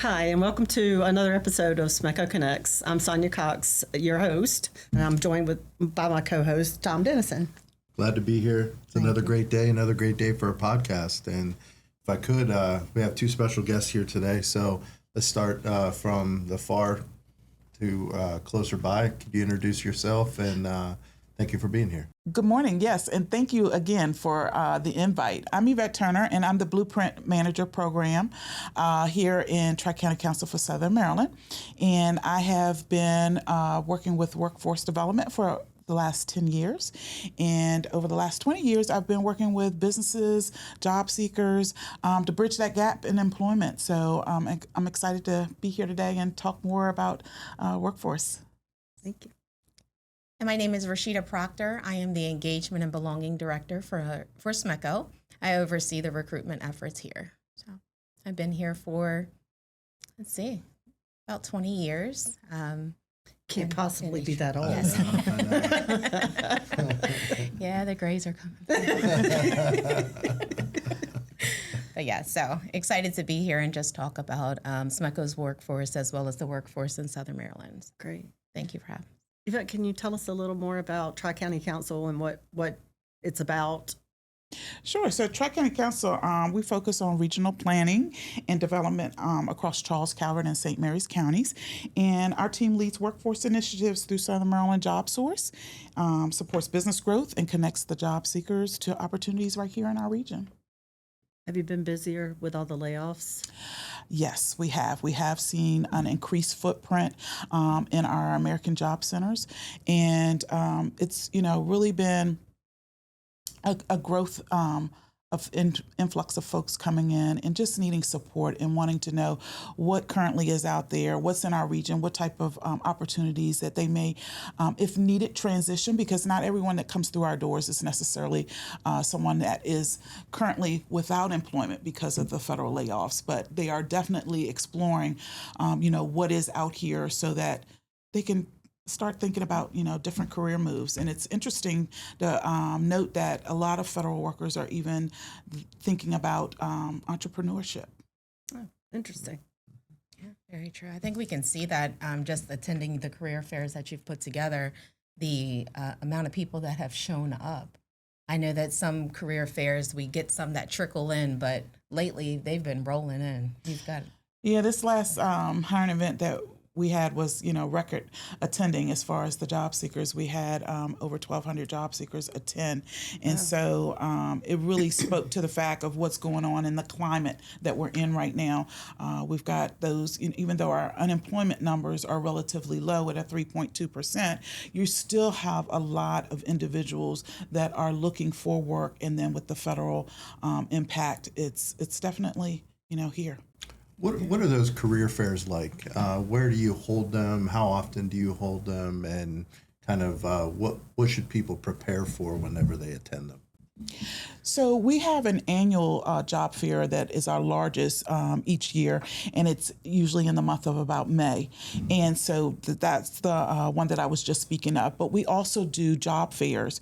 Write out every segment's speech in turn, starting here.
Hi, and welcome to another episode of SMECO Connects. I'm Sonja Cox, your host, and I'm joined by my co-host, Tom Dennison. Glad to be here. It's another great day for a podcast. And if I could, we have two special guests here today. So let's start from the far to closer by. Could you introduce yourself and thank you for being here. Good morning. Yes, and thank you again for the invite. I'm Yvette Turner, and I'm the Blueprint Manager Program here in Tri-County Council for Southern Maryland. And I have been working with workforce development for the last 10 years. And over the last 20 years, I've been working with businesses, job seekers, to bridge that gap in employment. So I'm excited to be here today and talk more about workforce. Thank you. And my name is Rhosheeda Proctor. I am the Engagement and Belonging Director for SMECO. I oversee the recruitment efforts here. So I've been here for, about 20 years. Can't possibly be that old. Yes. Yeah, the grays are coming. But yeah, so excited to be here and just talk about SMECO's workforce as well as the workforce in Southern Maryland. Great. Thank you for having me. Yvette, can you tell us a little more about Tri-County Council and what it's about? Sure. So Tri-County Council, we focus on regional planning and development across Charles, Calvert, and St. Mary's counties. And our team leads workforce initiatives through Southern Maryland Job Source, supports business growth, and connects the job seekers to opportunities right here in our region. Have you been busier with all the layoffs? Yes, we have. We have seen an increased footprint in our American Job Centers. And it's, really been a growth of influx of folks coming in and just needing support and wanting to know what currently is out there, what's in our region, what type of opportunities that they may, if needed, transition, because not everyone that comes through our doors is necessarily someone that is currently without employment because of the federal layoffs, but they are definitely exploring, what is out here so that they can start thinking about, different career moves. And it's interesting to note that a lot of federal workers are even thinking about entrepreneurship. Oh, interesting. Yeah, very true. I think we can see that just attending the career fairs that you've put together, the amount of people that have shown up. I know that some career fairs, we get some that trickle in, but lately they've been rolling in. You've got it. Yeah, this last hiring event that we had was, record attending as far as the job seekers. We had over 1,200 job seekers attend. And so it really spoke to the fact of what's going on in the climate that we're in right now. We've got those, even though our unemployment numbers are relatively low at a 3.2%, you still have a lot of individuals that are looking for work. And then with the federal impact, it's definitely, here. What are those career fairs like? Where do you hold them? How often do you hold them? And kind of what should people prepare for whenever they attend them? So we have an annual job fair that is our largest each year, and it's usually in the month of about May. And so that's the one that I was just speaking of. But we also do job fairs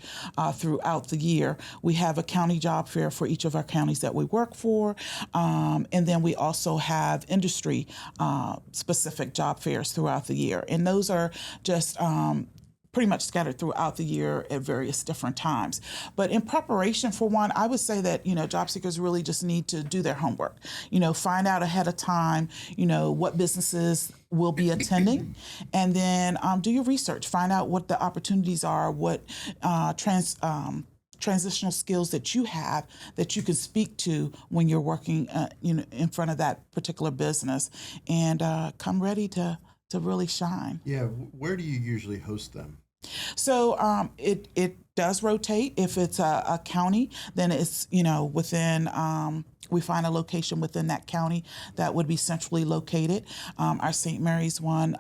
throughout the year. We have a county job fair for each of our counties that we work for, and then we also have industry specific job fairs throughout the year. And those are just pretty much scattered throughout the year at various different times. But in preparation for one, I would say that, job seekers really just need to do their homework, find out ahead of time, what businesses will be attending, and then do your research, find out what the opportunities are, what transitional skills that you have that you can speak to when you're working, in front of that particular business, and come ready to really shine. Yeah, where do you usually host them? So it does rotate. If it's a county, then it's, within, we find a location within that county that would be centrally located. Our St. Mary's one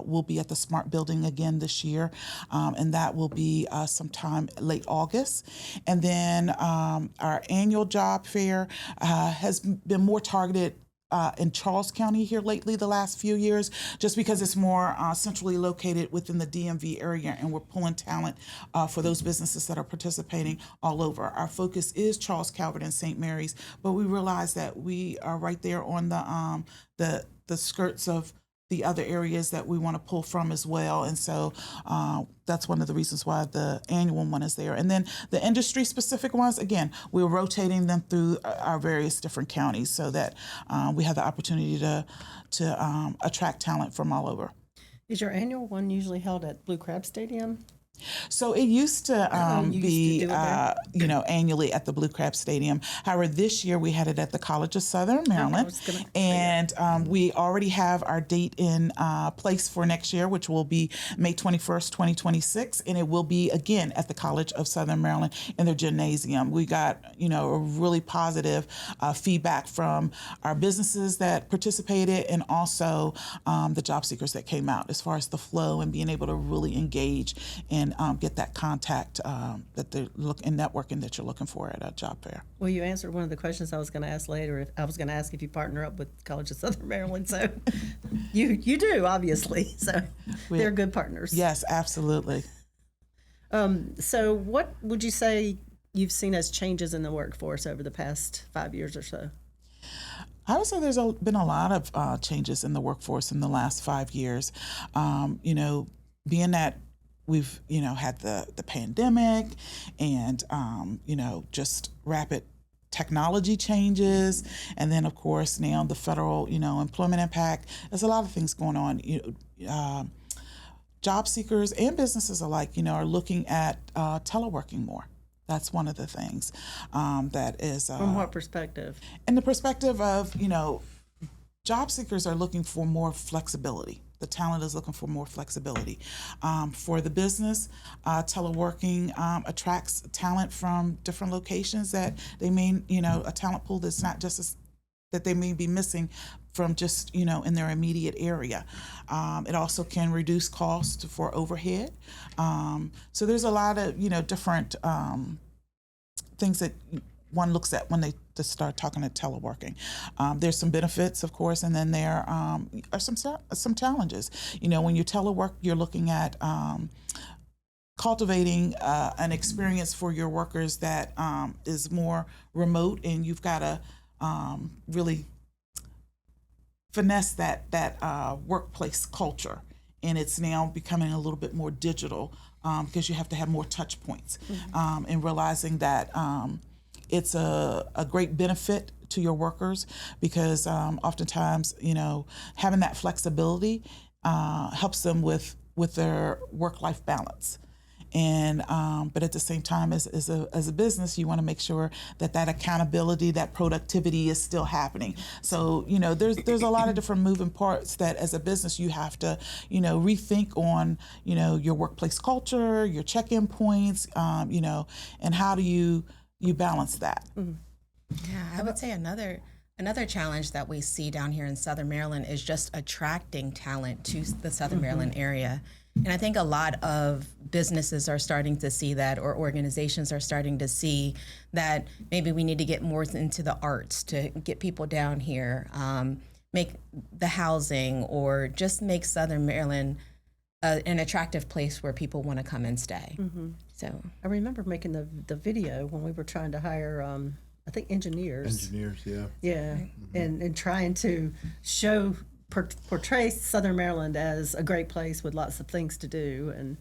will be at the Smart Building again this year, and that will be sometime late August. And then our annual job fair has been more targeted in Charles County here lately, the last few years, just because it's more centrally located within the DMV area, and we're pulling talent for those businesses that are participating all over. Our focus is Charles, Calvert, and St. Mary's, but we realize that we are right there on the the skirts of the other areas that we want to pull from as well. And so that's one of the reasons why the annual one is there. And then the industry specific ones, again, we're rotating them through our various different counties so that we have the opportunity to attract talent from all over. Is your annual one usually held at Blue Crab Stadium? So it used to be, do it there? Annually at the Blue Crab Stadium. However, this year we had it at the College of Southern Maryland, was gonna say and we already have our date in place for next year, which will be May 21st, 2026, and it will be again at the College of Southern Maryland in their gymnasium. We got, a really positive feedback from our businesses that participated and also the job seekers that came out as far as the flow and being able to really engage and get that contact that they're and networking that you're looking for at a job fair. Well, you answered one of the questions I was going to ask later. I was going to ask if you partner up with College of Southern Maryland. So you do, obviously. So they're good partners. Yes, absolutely. So what would you say you've seen as changes in the workforce over the past 5 years or so? I would say there's been a lot of changes in the workforce in the last 5 years. Being that we've, had the pandemic and, just rapid technology changes. And then, of course, now the federal, employment impact. There's a lot of things going on. Job seekers and businesses alike, are looking at teleworking more. That's one of the things that is. From what perspective? In the perspective of, job seekers are looking for more flexibility. The talent is looking for more flexibility. For the business, teleworking attracts talent from different locations that they may, a talent pool that's not just that they may be missing from just, in their immediate area. It also can reduce cost for overhead. So there's a lot of, different things that one looks at when they just start talking to teleworking. There's some benefits, of course, and then there are some challenges. When you telework, you're looking at cultivating an experience for your workers that is more remote, and you've got to really finesse that workplace culture. And it's now becoming a little bit more digital because you have to have more touch points, and realizing that it's a great benefit to your workers because oftentimes, having that flexibility helps them with their work-life balance. And but at the same time, as a business, you want to make sure that accountability, that productivity is still happening. So there's a lot of different moving parts that as a business you have to rethink on your workplace culture, your check-in points, and how do you balance that. Yeah, I would say another challenge that we see down here in Southern Maryland is just attracting talent to the Southern Maryland area. And I think a lot of businesses are starting to see that, or organizations are starting to see that maybe we need to get more into the arts to get people down here, make the housing, or just make Southern Maryland an attractive place where people want to come and stay. So I remember making the video when we were trying to hire, I think, engineers. Yeah. Yeah, and trying to portray Southern Maryland as a great place with lots of things to do, and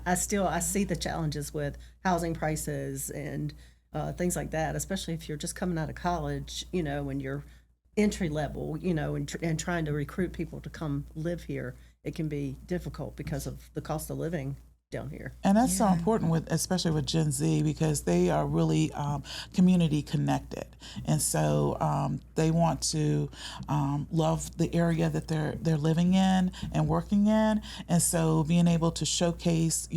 I see the challenges with housing prices and things like that, especially if you're just coming out of college, and you're entry level, and trying to recruit people to come live here. It can be difficult because of the cost of living down here. And that's so important especially with Gen Z, because they are really community connected. And so they want to love the area that they're living in and working in. And so being able to showcase,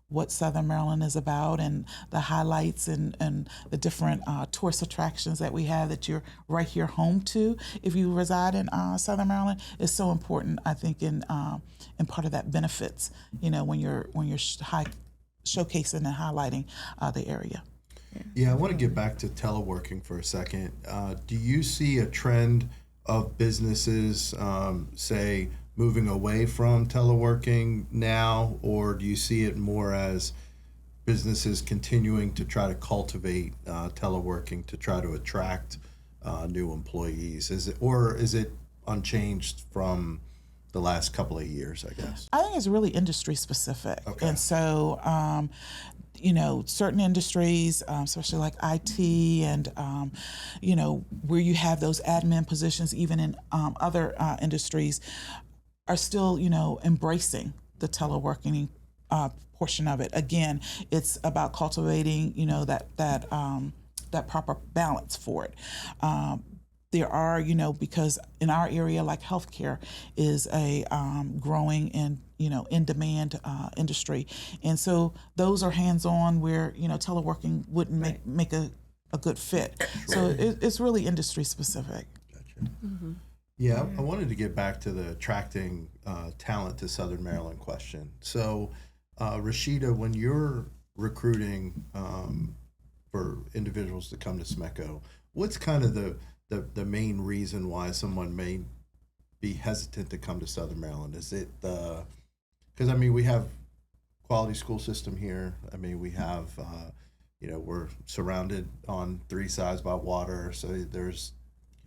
what Southern Maryland is about and the highlights and the different tourist attractions that we have that you're right here home to if you reside in Southern Maryland is so important, I think, in part of that benefits, when you're showcasing and highlighting the area. Yeah, I want to get back to teleworking for a second. Do you see a trend of businesses, say, moving away from teleworking now, or do you see it more as businesses continuing to try to cultivate teleworking to try to attract new employees? Is it unchanged from the last couple of years, I guess? I think it's really industry specific. Okay. And so, certain industries, especially like IT and, where you have those admin positions, even in other industries, are still, embracing the teleworking portion of it. Again, it's about cultivating, that proper balance for it. There are, because in our area, like healthcare is a growing and, in demand industry. And so those are hands-on where, teleworking wouldn't make a good fit. So it's really industry specific. Gotcha. Yeah, I wanted to get back to the attracting talent to Southern Maryland question. So, Rhosheeda, when you're recruiting for individuals to come to SMECO, what's kind of the main reason why someone may be hesitant to come to Southern Maryland? Is it because we have quality school system here. We have we're surrounded on three sides by water. So there's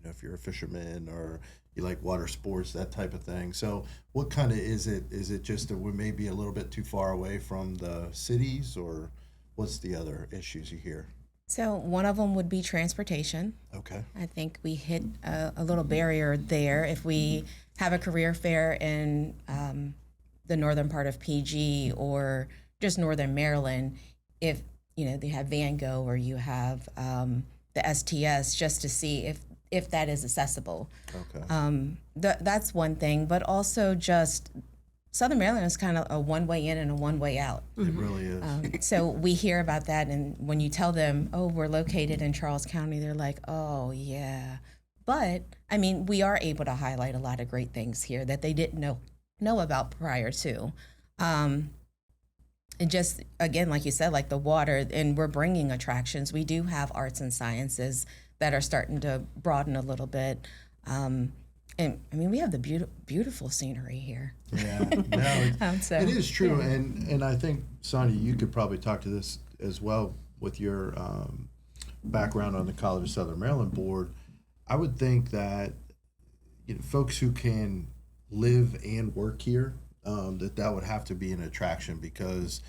if you're a fisherman or you like water sports, that type of thing. So what kind of is it? Is it just that we may be a little bit too far away from the cities, or what's the other issues you hear? So one of them would be transportation. Okay. I think we hit a little barrier there. If we have a career fair in the northern part of PG or just northern Maryland, if they have Van Gogh or you have the STS, just to see if that is accessible. Okay. That's one thing, but also just Southern Maryland is kind of a one-way in and a one-way out. It really is. So we hear about that, and when you tell them, oh, we're located in Charles County, they're like, oh, yeah. But, we are able to highlight a lot of great things here that they didn't know about prior to. And just, again, like you said, like the water, and we're bringing attractions. We do have arts and sciences that are starting to broaden a little bit. And we have the beautiful scenery here. Yeah, no, So, it is true, yeah. and I think Sonja, you could probably talk to this as well with your background on the College of Southern Maryland board. I would think that folks who can live and work here, that would have to be an attraction because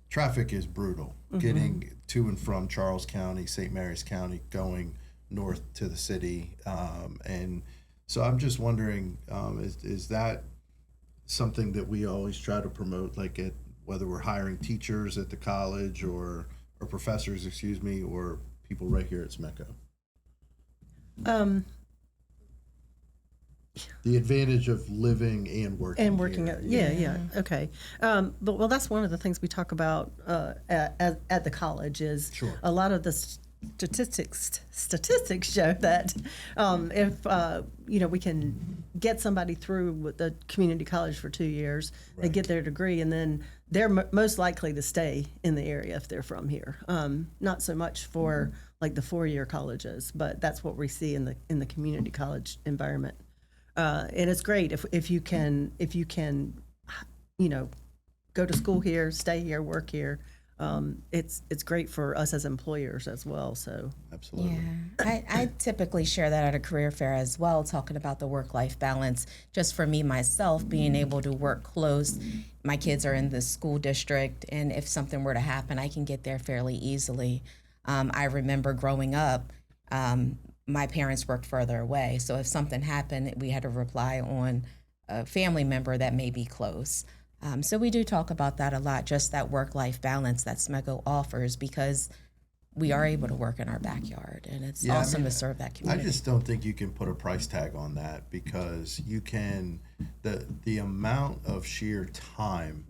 traffic is brutal. Getting to and from Charles County, St. Mary's County, going north to the city, and so I'm just wondering, is that something that we always try to promote, like whether we're hiring teachers at the college or professors, or people right here at SMECO? The advantage of living and working here. Yeah. Okay. But that's one of the things we talk about at the college is Sure. a lot of the statistics show that if we can get somebody through with the community college for 2 years, they get their degree, and then they're most likely to stay in the area if they're from here. Not so much for like the 4-year colleges, but that's what we see in the community college environment. And it's great if you can go to school here, stay here, work here. It's great for us as employers as well. So Absolutely. Yeah, I typically share that at a career fair as well, talking about the work-life balance. Just for me, myself, being able to work close. My kids are in the school district, and if something were to happen, I can get there fairly easily. I remember growing up, my parents worked further away, so if something happened, we had to rely on a family member that may be close. So we do talk about that a lot, just that work-life balance that SMECO offers, because we are able to work in our backyard, and it's awesome to serve that community. I just don't think you can put a price tag on that, because you can, the amount of sheer time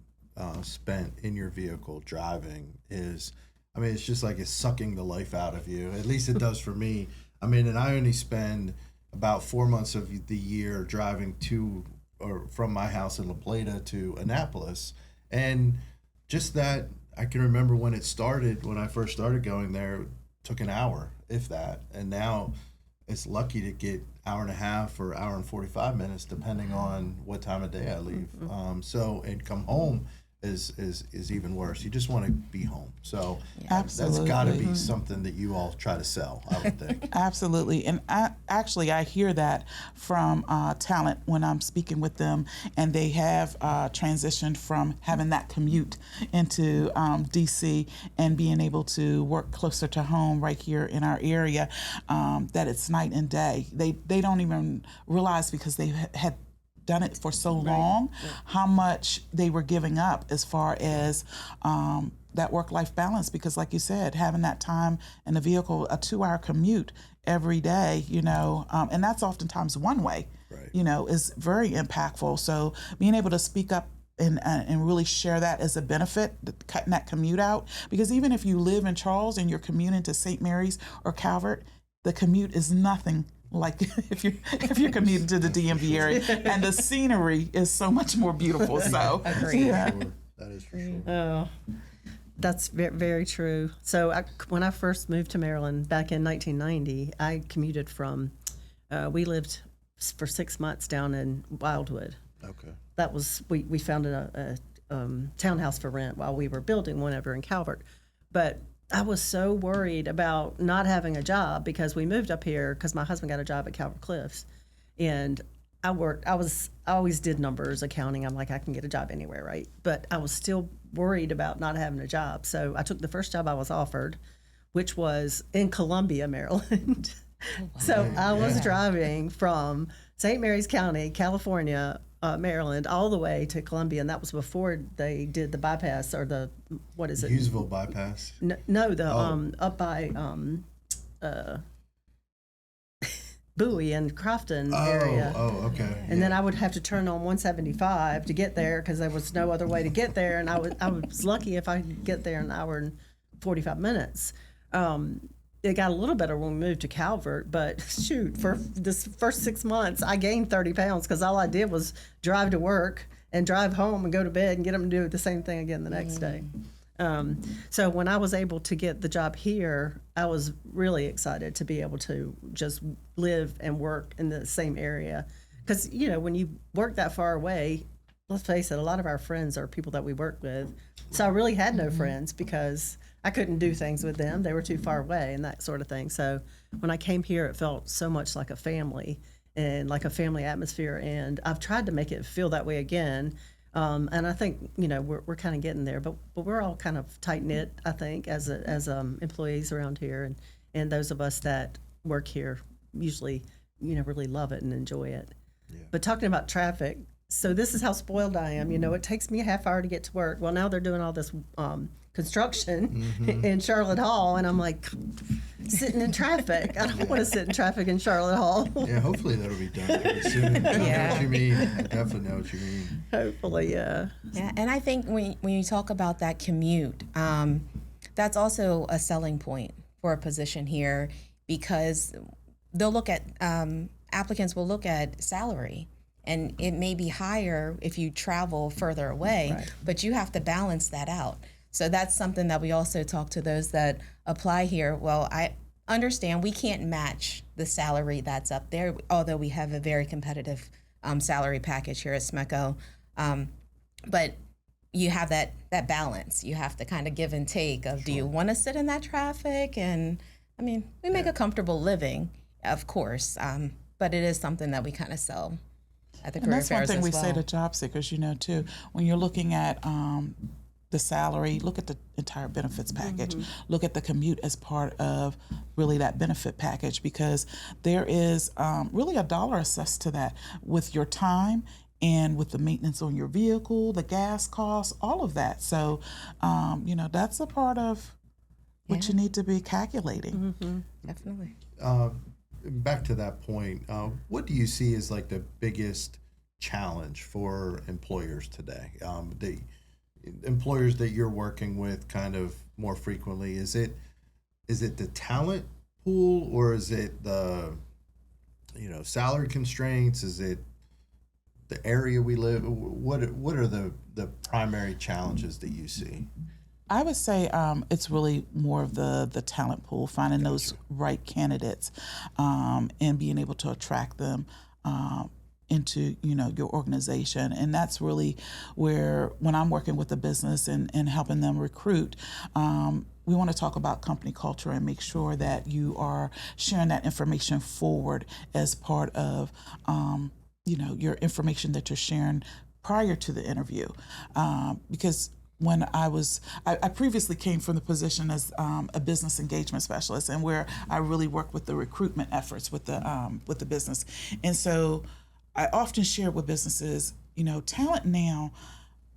spent in your vehicle driving is, it's just like it's sucking the life out of you. At least it does for me. And I only spend about 4 months of the year driving to or from my house in La Plata to Annapolis. And just that, I can remember when I first started going there, it took an hour, if that. And now it's lucky to get hour and a half or hour and 45 minutes, depending on what time of day I leave. And come home. is even worse. You just want to be home. So that's Absolutely. got to be something that you all try to sell, I would think. Absolutely. And I hear that from talent when I'm speaking with them, and they have transitioned from having that commute into DC and being able to work closer to home right here in our area, that it's night and day. They don't even realize, because they had done it for so long, how much they were giving up as far as that work-life balance. Because like you said, having that time in the vehicle, a 2-hour commute every day, and that's oftentimes one way, is very impactful. So being able to speak up and really share that as a benefit, cutting that commute out. Because even if you live in Charles and you're commuting to St. Mary's or Calvert, the commute is nothing like if you're commuting to the DMV area, and the scenery is so much more beautiful. So Agreed. yeah. Sure. That is for sure. Oh, that's very, very true. So when I first moved to Maryland back in 1990, I commuted from, we lived for 6 months down in Wildwood. Okay. That was, we found a townhouse for rent while we were building one over in Calvert. But I was so worried about not having a job, because we moved up here because my husband got a job at Calvert Cliffs, and I always did numbers, accounting. I'm like, I can get a job anywhere, right? But I was still worried about not having a job. So I took the first job I was offered, which was in Columbia, Maryland. So I was driving from St. Mary's County, California, Maryland, all the way to Columbia, and that was before they did the bypass, or the, what is it? Hughesville bypass. No, the up by Bowie and Crofton area. Oh, okay. And then I would have to turn on 175 to get there, because there was no other way to get there, and I was lucky if I could get there in an hour and 45 minutes. It got a little better when we moved to Calvert, but shoot, for this first 6 months, I gained 30 pounds because all I did was drive to work and drive home and go to bed and get them to do the same thing again the next day. So when I was able to get the job here, I was really excited to be able to just live and work in the same area. Because, when you work that far away, let's face it, a lot of our friends are people that we work with. So I really had no friends, because I couldn't do things with them. They were too far away and that sort of thing. So when I came here, it felt so much like a family and like a family atmosphere. And I've tried to make it feel that way again. And I think, we're kind of getting there, but we're all kind of tight knit, I think, as employees around here. And those of us that work here usually, really love it and enjoy it. Yeah. But talking about traffic, so this is how spoiled I am. It takes me a half hour to get to work. Well, now they're doing all this construction in Charlotte Hall, and I'm like, sitting in traffic. I don't want to sit in traffic in Charlotte Hall. Yeah, hopefully that'll be done pretty soon. I know what you mean. I definitely know what you mean. Hopefully, yeah. Yeah, and I think when you talk about that commute, that's also a selling point for a position here, because they'll look at, applicants will look at salary. And it may be higher if you travel further away, right, but you have to balance that out. So that's something that we also talk to those that apply here. Well, I understand we can't match the salary that's up there, although we have a very competitive salary package here at SMECO. But you have that balance. You have to kind of give and take of, do you want to sit in that traffic? And I mean, we make a comfortable living, of course, but it is something that we kind of sell at the career fairs as well. And that's one thing we say to job seekers, too. When you're looking at the salary, look at the entire benefits package. Look at the commute as part of really that benefit package, because there is really a dollar assessed to that with your time and with the maintenance on your vehicle, the gas costs, all of that. So, that's a part of what you need to be calculating. Definitely. Back to that point, what do you see as like the biggest challenge for employers today? The employers that you're working with kind of more frequently, is it the talent pool, or is it the salary constraints? Is it the area we live? What are the primary challenges that you see? I would say it's really more of the talent pool, finding those right candidates, and being able to attract them, into your organization. And that's really where, when I'm working with a business and helping them recruit, we want to talk about company culture and make sure that you are sharing that information forward as part of your information that you're sharing prior to the interview. Because when I previously came from the position as a business engagement specialist, and where I really work with the recruitment efforts with the business. And so I often share with businesses, talent now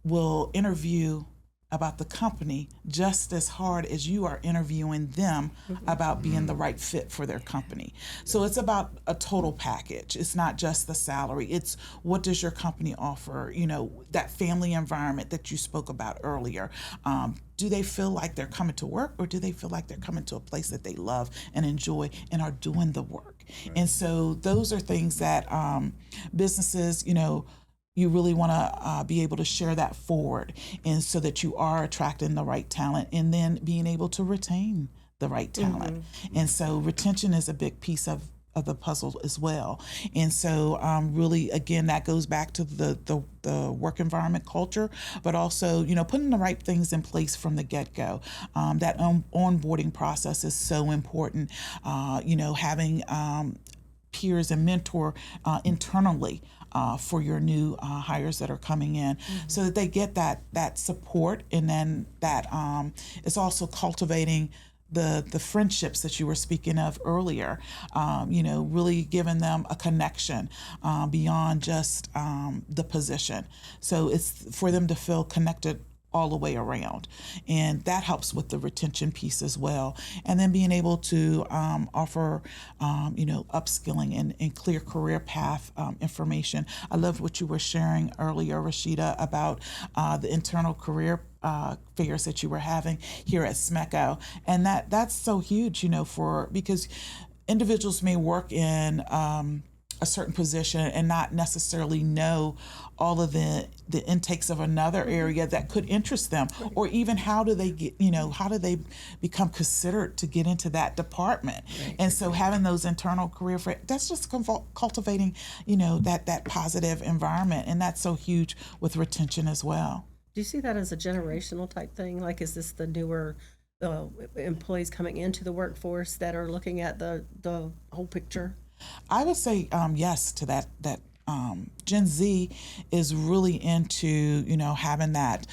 will interview about the company just as hard as you are interviewing them about being the right fit for their company. So it's about a total package. It's not just the salary. It's what does your company offer, that family environment that you spoke about earlier. Do they feel like they're coming to work, or do they feel like they're coming to a place that they love and enjoy and are doing the work? Right. And so those are things that businesses, you really want to be able to share that forward, and so that you are attracting the right talent and then being able to retain the right talent. And so retention is a big piece of the puzzle as well. And so really, again, that goes back to the work environment culture, but also, putting the right things in place from the get-go. That onboarding process is so important. Having peers and mentor internally for your new hires that are coming in, so that they get that support, and then that it's also cultivating the friendships that you were speaking of earlier, really giving them a connection beyond just the position. So it's for them to feel connected all the way around. And that helps with the retention piece as well. And then being able to offer, upskilling and clear career path information. I love what you were sharing earlier, Rhosheeda, about the internal career fairs that you were having here at SMECO. And that's so huge, because individuals may work in a certain position and not necessarily know all of the intakes of another area that could interest them, or even how do they get, how do they become considered to get into that department? Right. And so having those internal career fairs, that's just cultivating, that positive environment, and that's so huge with retention as well. Do you see that as a generational type thing? Like, is this the newer employees coming into the workforce that are looking at the whole picture? I would say yes to that. Gen Z is really into having that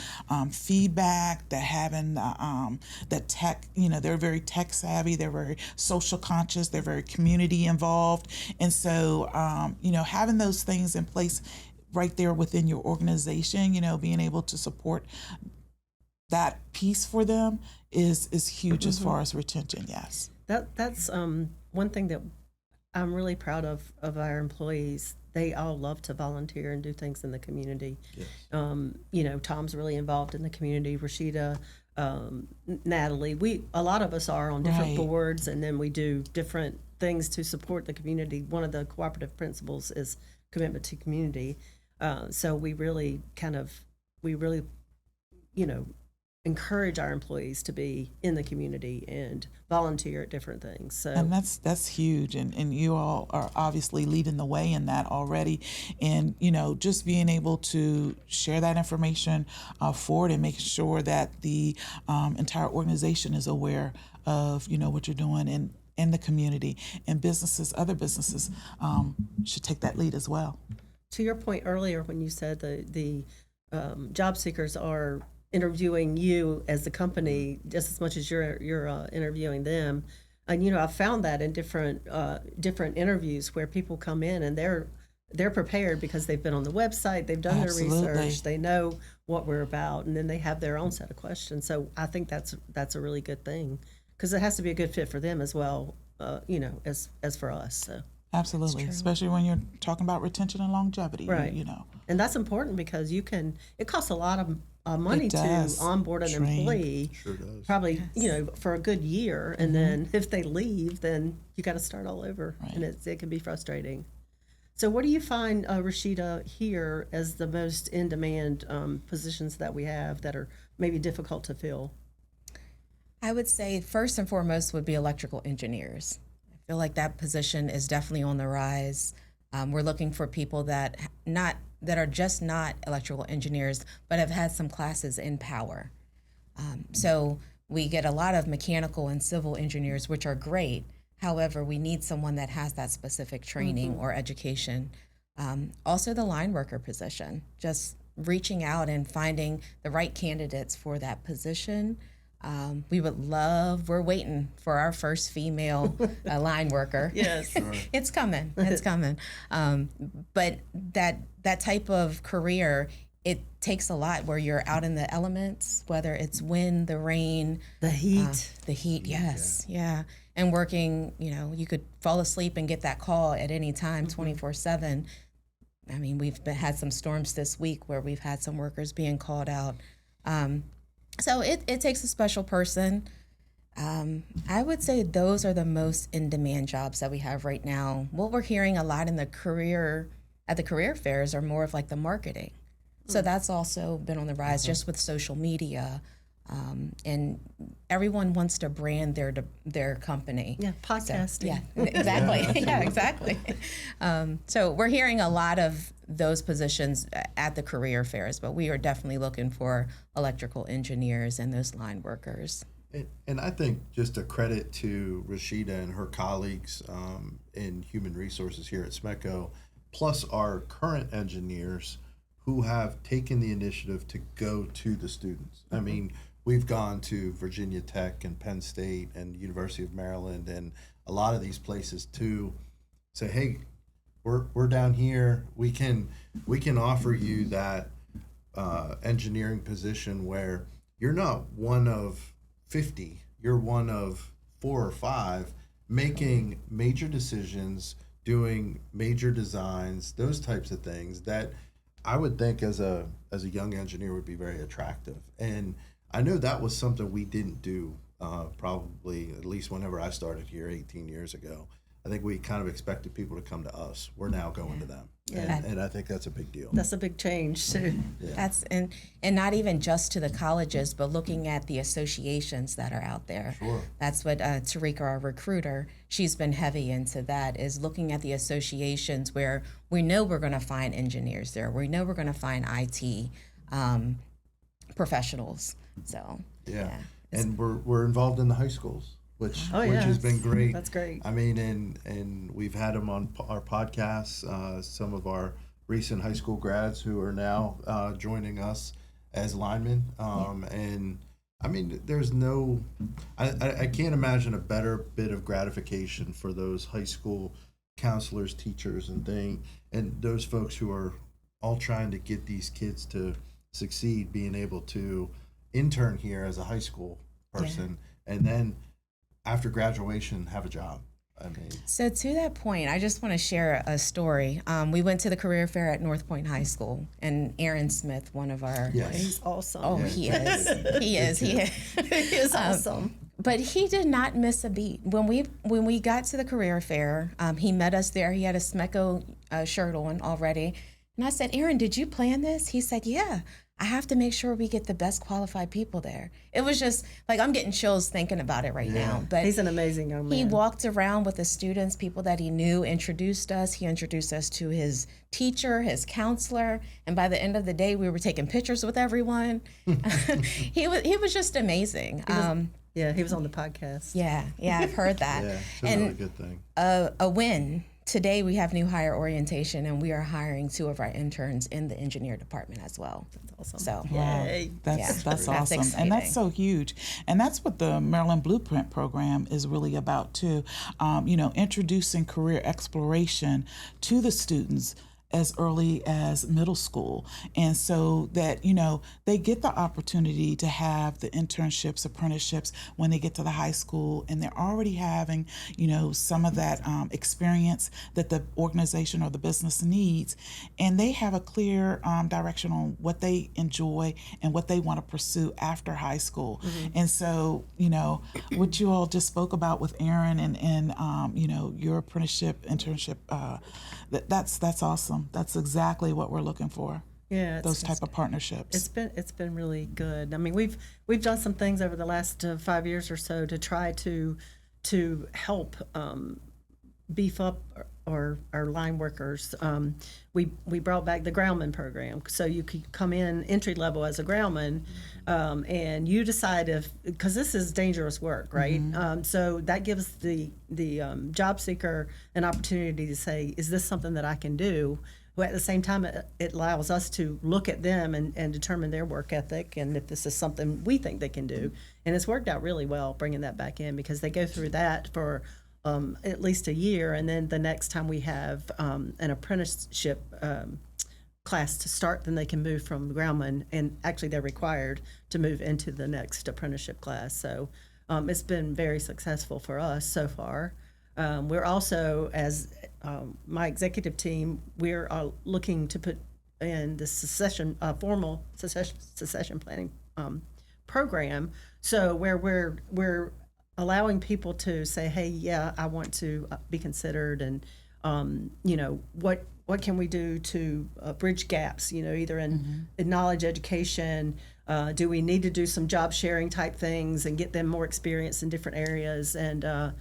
feedback, that having that tech. They're very tech savvy. They're very social conscious. They're very community involved, and so having those things in place right there within your organization, being able to support that piece for them is huge as far as retention. Yes, that's one thing that I'm really proud of our employees. They all love to volunteer and do things in the community. Yes. Tom's really involved in the community. Rhosheeda, Natalie, a lot of us are on different boards, and then we do different things to support the community. One of the cooperative principles is commitment to community. So we really encourage our employees to be in the community and volunteer at different things. So, and that's huge, and you all are obviously leading the way in that already. And just being able to share that information forward and make sure that the entire organization is aware of what you're doing in the community, and other businesses should take that lead as well. To your point earlier, when you said the job seekers are interviewing you as the company just as much as you're interviewing them, and I found that in different interviews where people come in and they're prepared because they've been on the website, they've done their research, they know what we're about, and then they have their own set of questions. So I think that's a really good thing, because it has to be a good fit for them as well, as for us. So. Absolutely, especially when you're talking about retention and longevity, right? And that's important because it costs a lot of money to onboard an employee. Sure does. Probably, for a good year, and then if they leave, then you got to start all over, and it can be frustrating. So, what do you find, Rhosheeda, here as the most in-demand positions that we have that are maybe difficult to fill? I would say first and foremost would be electrical engineers. I feel like that position is definitely on the rise. We're looking for people that are just not electrical engineers, but have had some classes in power. So we get a lot of mechanical and civil engineers, which are great. However, we need someone that has that specific training or education. Also, the line worker position, just reaching out and finding the right candidates for that position. We're waiting for our first female line worker. Yes. It's coming. It's coming. But that type of career, it takes a lot where you're out in the elements, whether it's wind, the rain, The heat. yes, yeah. And working, you could fall asleep and get that call at any time, 24/7. I mean, we've had some storms this week where we've had some workers being called out. So it takes a special person. I would say those are the most in-demand jobs that we have right now. What we're hearing a lot at the career fairs are more of like the marketing. So that's also been on the rise just with social media. And everyone wants to brand their company. Yeah, podcasting. Yeah, exactly. Yeah, exactly. So we're hearing a lot of those positions at the career fairs, but we are definitely looking for electrical engineers and those line workers. And I think just a credit to Rhosheeda and her colleagues in human resources here at SMECO, plus our current engineers who have taken the initiative to go to the students. I mean, we've gone to Virginia Tech and Penn State and University of Maryland and a lot of these places to say, hey, we're down here. We can offer you that engineering position where you're not one of 50. You're one of 4 or 5 making major decisions, doing major designs, those types of things that I would think as a young engineer would be very attractive. And I know that was something we didn't do probably, at least whenever I started here 18 years ago. I think we kind of expected people to come to us. We're now going to them. Yeah. And I think that's a big deal. That's a big change too. Yeah. That's and not even just to the colleges, but looking at the associations that are out there. Sure. That's what Tarika, our recruiter, she's been heavy into that, is looking at the associations where we know we're going to find engineers there. We know we're going to find IT professionals. So Yeah. And we're involved in the high schools, which has been great. That's great. I mean, and we've had them on our podcasts. Some of our recent high school grads who are now joining us as linemen. And I mean, there's I can't imagine a better bit of gratification for those high school counselors, teachers, and those folks who are all trying to get these kids to succeed, being able to intern here as a high school person, and then after graduation have a job. I mean, so to that point, I just want to share a story. We went to the career fair at North Point High School, and Aaron Smith, one of our He's awesome. oh, he is he is awesome. But he did not miss a beat. When we got to the career fair, he met us there. He had a SMECO shirt on already. And I said, Aaron, did you plan this? He said, yeah. I have to make sure we get the best qualified people there. It was just like, I'm getting chills thinking about it right now. But He's an amazing young man. he walked around with the students, people that he knew, introduced us. He introduced us to his teacher, his counselor. And by the end of the day, we were taking pictures with everyone. He was just amazing. He was on the podcast. Yeah, I've heard that. yeah, it's another good thing. A win. Today we have new hire orientation, and we are hiring 2 of our interns in the engineer department as well. That's awesome. So Wow. Yay. That's That's awesome. exciting. And that's so huge. And that's what the Maryland Blueprint program is really about too. Introducing career exploration to the students as early as middle school. And so that, they get the opportunity to have the internships, apprenticeships when they get to the high school, and they're already having, some of that experience that the organization or the business needs. And they have a clear direction on what they enjoy and what they want to pursue after high school. Mm-hmm. And so, what you all just spoke about with Aaron and your apprenticeship, internship, that's awesome. That's exactly what we're looking for. Yeah, Those type of partnerships. It's been really good. I mean, we've done some things over the last 5 years or so to try to help beef up our line workers. We brought back the groundman program, so you could come in entry level as a groundman, and you decide because this is dangerous work, right? So that gives the job seeker an opportunity to say, is this something that I can do? But at the same time, it allows us to look at them and determine their work ethic and if this is something we think they can do. And it's worked out really well bringing that back in, because they go through that for at least a year, and then the next time we have an apprenticeship class to start, then they can move from groundman, and actually they're required to move into the next apprenticeship class. So it's been very successful for us so far. We're also, as my executive team, we're looking to put in the formal succession planning program. So where we're allowing people to say, hey, yeah, I want to be considered, and what can we do to bridge gaps? Either in knowledge, education. Do we need to do some job sharing type things and get them more experience in different areas? And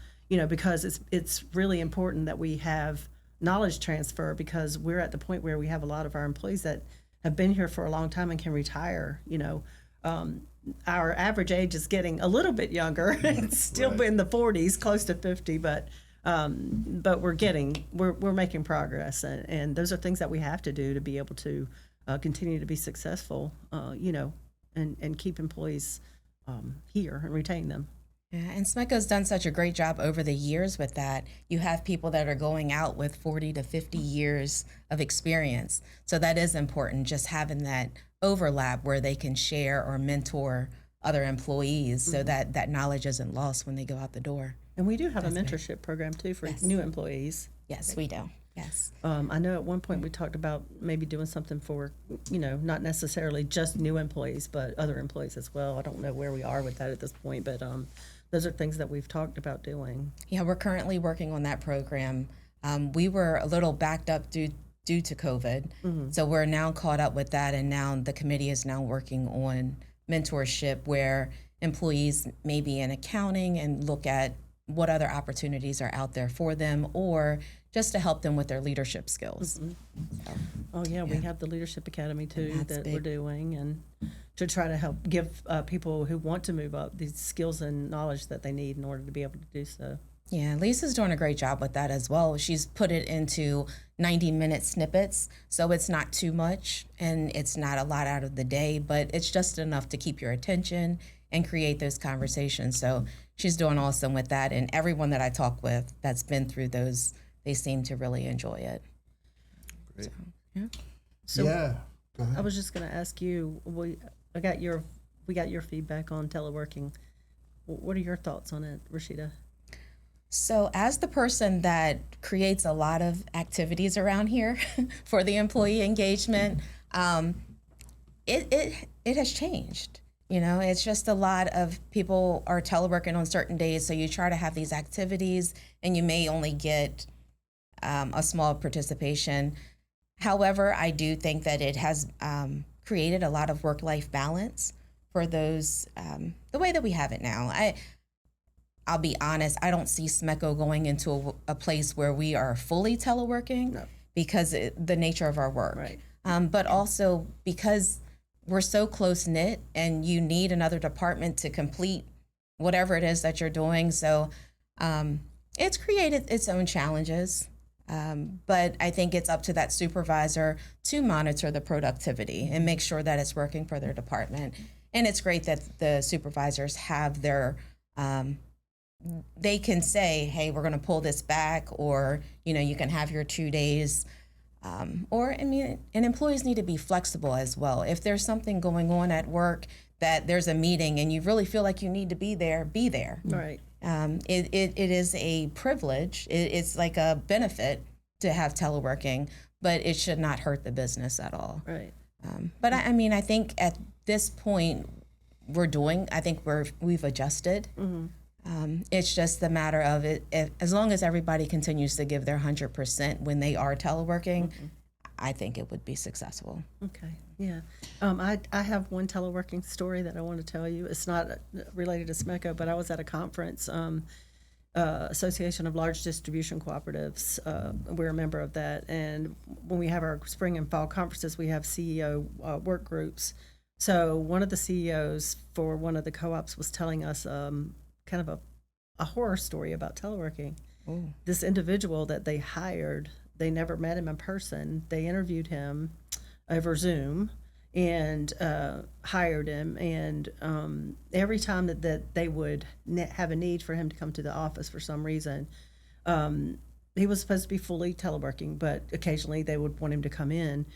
because it's really important that we have knowledge transfer, because we're at the point where we have a lot of our employees that have been here for a long time and can retire. Our average age is getting a little bit younger. It's still in the 40s, close to 50, but we're making progress, and those are things that we have to do to be able to continue to be successful, and keep employees here and retain them. Yeah, and SMECO's done such a great job over the years with that. You have people that are going out with 40 to 50 years of experience. So that is important, just having that overlap where they can share or mentor other employees, so that knowledge isn't lost when they go out the door. And we do have a mentorship program too for new employees. Yes, we do. Yes. I know at one point we talked about maybe doing something for, not necessarily just new employees, but other employees as well. I don't know where we are with that at this point, but those are things that we've talked about doing. Yeah, we're currently working on that program. We were a little backed up due to COVID, so we're now caught up with that, and now the committee is now working on mentorship, where employees may be in accounting and look at what other opportunities are out there for them, or just to help them with their leadership skills. So, we have the Leadership Academy too that big. We're doing, and to try to help give people who want to move up these skills and knowledge that they need in order to be able to do so. Yeah, Lisa's doing a great job with that as well. She's put it into 90-minute snippets, so it's not too much and it's not a lot out of the day, but it's just enough to keep your attention and create those conversations. So she's doing awesome with that, and everyone that I talk with that's been through those, they seem to really enjoy it. Great. So Go ahead. I was just going to ask you, we got your feedback on teleworking. What are your thoughts on it, Rhosheeda? So as the person that creates a lot of activities around here for the employee engagement, it has changed. It's just a lot of people are teleworking on certain days, so you try to have these activities and you may only get a small participation. However, I do think that it has created a lot of work-life balance for those, the way that we have it now. I'll be honest, I don't see SMECO going into a place where we are fully teleworking because the nature of our work. Right. But also because we're so close-knit and you need another department to complete whatever it is that you're doing. So it's created its own challenges. But I think it's up to that supervisor to monitor the productivity and make sure that it's working for their department. And it's great that the supervisors have their they can say, hey, we're going to pull this back, or, you can have your 2 days. And employees need to be flexible as well. If there's something going on at work, that there's a meeting and you really feel like you need to be there, be there. Right. It is a privilege. It's like a benefit to have teleworking, but it should not hurt the business at all. Right. But I think at this point we've adjusted. Mm-hmm. It's just a matter of it. As long as everybody continues to give their 100% when they are teleworking, I think it would be successful. Okay. Yeah. I have one teleworking story that I want to tell you. It's not related to SMECO, but I was at a conference Association of Large Distribution Cooperatives. We're a member of that. And when we have our spring and fall conferences, we have CEO work groups. So one of the CEOs for one of the co-ops was telling us kind of a horror story about teleworking. Ooh. This individual that they hired, they never met him in person. They interviewed him over Zoom and hired him. And every time that they would have a need for him to come to the office for some reason, he was supposed to be fully teleworking, but occasionally they would want him to come in.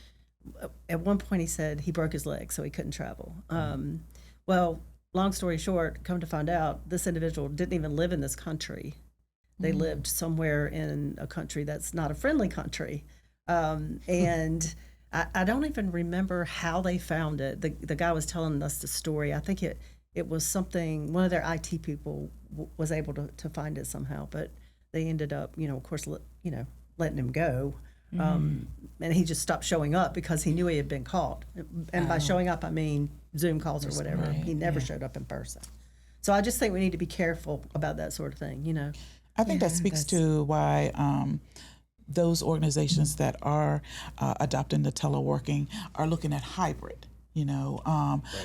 At one point he said he broke his leg, so he couldn't travel. Well, long story short, come to find out, this individual didn't even live in this country. They lived somewhere in a country that's not a friendly country. And I don't even remember how they found it. The guy was telling us the story. I think it was something, one of their IT people was able to find it somehow, but they ended up, of course, letting him go. And he just stopped showing up because he knew he had been caught. And by showing up, I mean Zoom calls or whatever. Right, He never showed up in person. So I just think we need to be careful about that sort of thing, I think that speaks to why those organizations that are adopting the teleworking are looking at hybrid,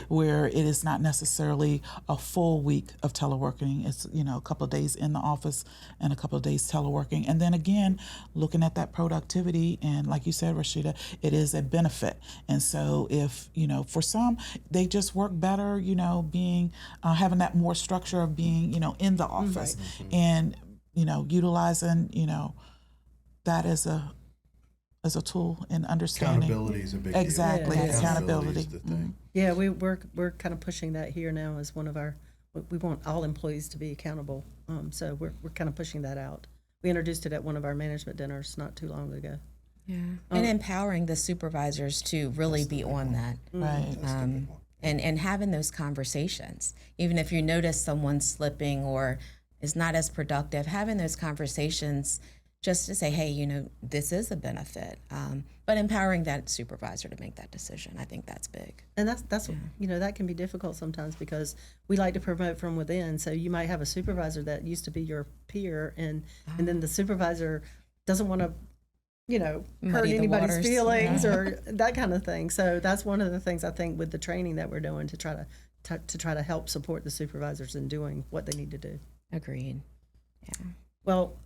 where it is not necessarily a full week of teleworking. It's, a couple of days in the office and a couple of days teleworking. And then again, looking at that productivity. And like you said, Rhosheeda, it is a benefit. And so if, for some, they just work better, being, having that more structure of being, in the office and, utilizing, that as a tool in understanding. Accountability is a big Exactly, deal. accountability. Is the thing. Yeah, we're kind of pushing that here now as one of our. We want all employees to be accountable, so we're kind of pushing that out. We introduced it at one of our management dinners not too long ago. Yeah, and empowering the supervisors to really be on that, Right. and having those conversations. Even if you notice someone slipping or is not as productive, having those conversations just to say, hey, this is a benefit, but empowering that supervisor to make that decision. I think that's big. And that's that can be difficult sometimes because we like to promote from within. So you might have a supervisor that used to be your peer, and then the supervisor doesn't want to, hurt Muddy the anybody's waters. feelings or that kind of thing. So that's one of the things I think with the training that we're doing to try to help support the supervisors in doing what they need to do. Agreed. Yeah. Well,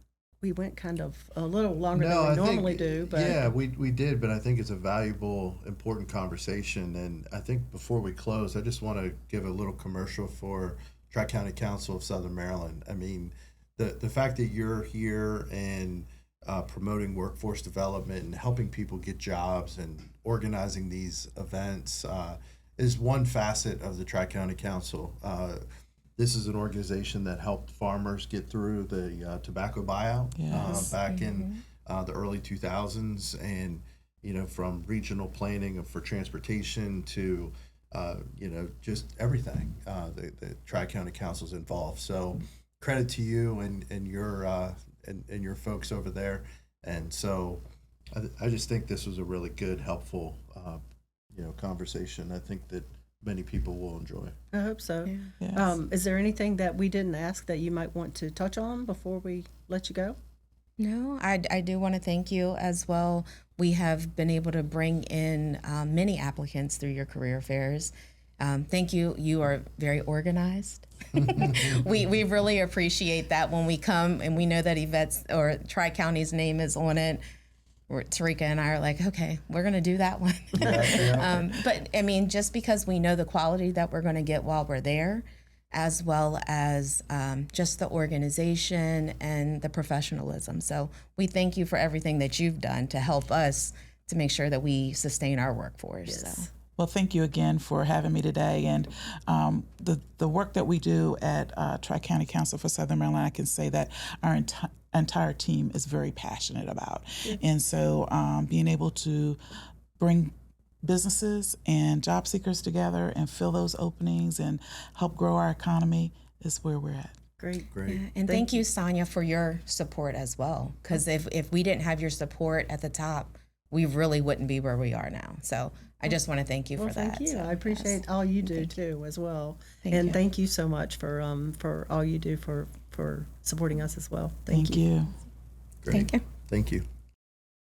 we went kind of a little longer than we normally do, but yeah, we did, but I think it's a valuable, important conversation. And I think before we close, I just want to give a little commercial for Tri-County Council of Southern Maryland. I mean, the fact that you're here and promoting workforce development and helping people get jobs and organizing these events is one facet of the Tri-County Council. This is an organization that helped farmers get through the tobacco buyout back in the early 2000s, and from regional planning for transportation to just everything. The Tri-County Council's involved. So credit to you and your folks over there. And so I just think this was a really good, helpful conversation. I think that many people will enjoy. I hope so. Yeah. Yes. Is there anything that we didn't ask that you might want to touch on before we let you go? No, I do want to thank you as well. We have been able to bring in many applicants through your career fairs. Thank you. You are very organized. We really appreciate that when we come and we know that Yvette's or Tri-County's name is on it. Tarika and I are like, okay, we're going to do that one. But I mean, just because we know the quality that we're going to get while we're there, as well as just the organization and the professionalism. So we thank you for everything that you've done to help us to make sure that we sustain our workforce. Yes. So. Well, thank you again for having me today. And the work that we do at Tri-County Council for Southern Maryland, I can say that our entire team is very passionate about. And so being able to bring businesses and job seekers together and fill those openings and help grow our economy is where we're at. Great. Yeah, and thank you, Sonja, for your support as well. Because if we didn't have your support at the top, we really wouldn't be where we are now. So I just want to thank you for that. Thank you. So, I appreciate yes. all you do too, as well. Thank and you. thank you so much for all you do for for supporting us as well. Thank you. Great. Thank you. Thank you.